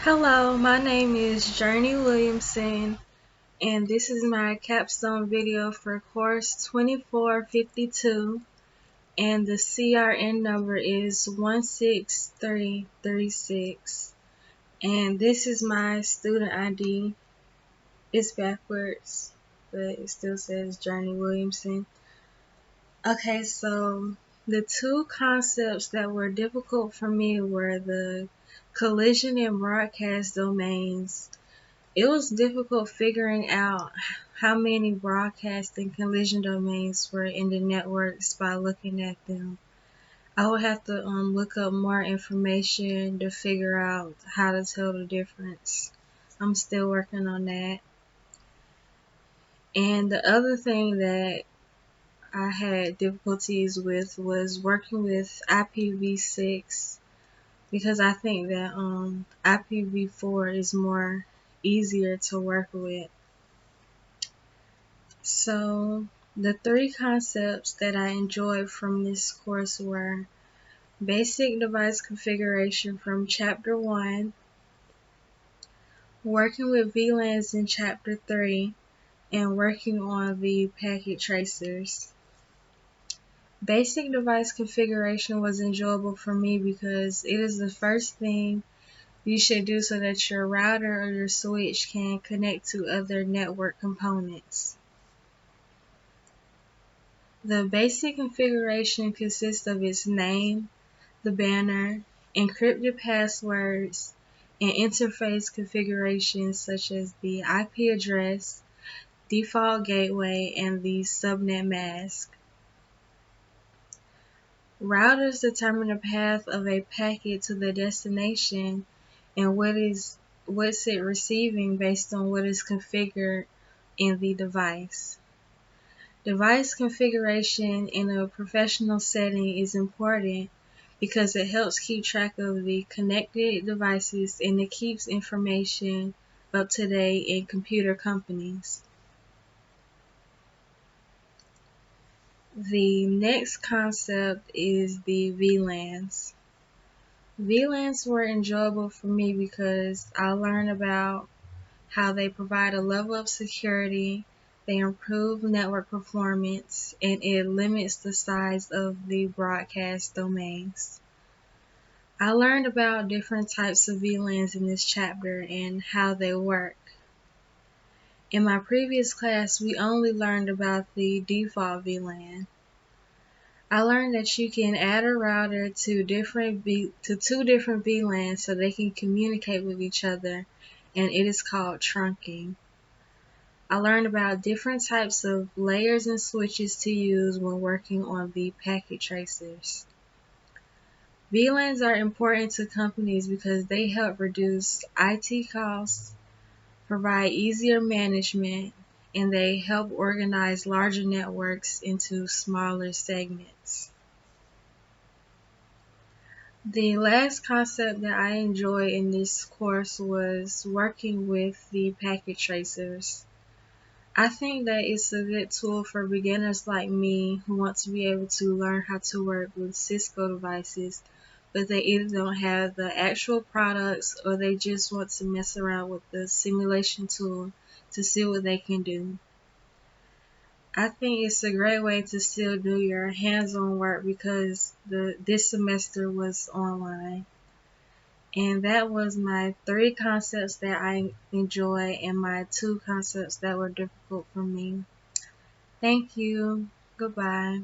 Hello, my name is Journey Williamson, and this is my capstone video for course 2452, and the CRN number is 16336, and this is my student ID. It's backwards, but it still says Journey Williamson. Okay, so the two concepts that were difficult for me were the collision and broadcast domains. It was difficult figuring out how many broadcast and collision domains were in the networks by looking at them. I would have to look up more information to figure out how to tell the difference. I'm still working on that. And the other thing that I had difficulties with was working with IPv6 because I think that IPv4 is more easier to work with. So the three concepts that I enjoyed from this course were basic device configuration from chapter 1, working with VLANs in chapter 3, and working on the packet tracers. Basic device configuration was enjoyable for me because it is the first thing you should do so that your router or your switch can connect to other network components. The basic configuration consists of its name, the banner, encrypted passwords, and interface configurations such as the IP address, default gateway, and the subnet mask. Routers determine the path of a packet to the destination and what's it receiving based on what is configured in the device. Device configuration in a professional setting is important because it helps keep track of the connected devices and it keeps information up to date in computer companies. The next concept is the VLANs. VLANs were enjoyable for me because I learned about how they provide a level of security, they improve network performance, and it limits the size of the broadcast domains. I learned about different types of VLANs in this chapter and how they work. In my previous class, we only learned about the default VLAN. I learned that you can add a router to two different VLANs so they can communicate with each other, and it is called trunking. I learned about different types of layers and switches to use when working on the packet tracers. VLANs are important to companies because they help reduce IT costs, provide easier management, and they help organize larger networks into smaller segments. The last concept that I enjoyed in this course was working with the packet tracers. I think that it's a good tool for beginners like me who want to be able to learn how to work with Cisco devices, but they either don't have the actual products or they just want to mess around with the simulation tool to see what they can do. I think it's a great way to still do your hands-on work because this semester was online. And that was my three concepts that I enjoy and my two concepts that were difficult for me. Thank you. Goodbye.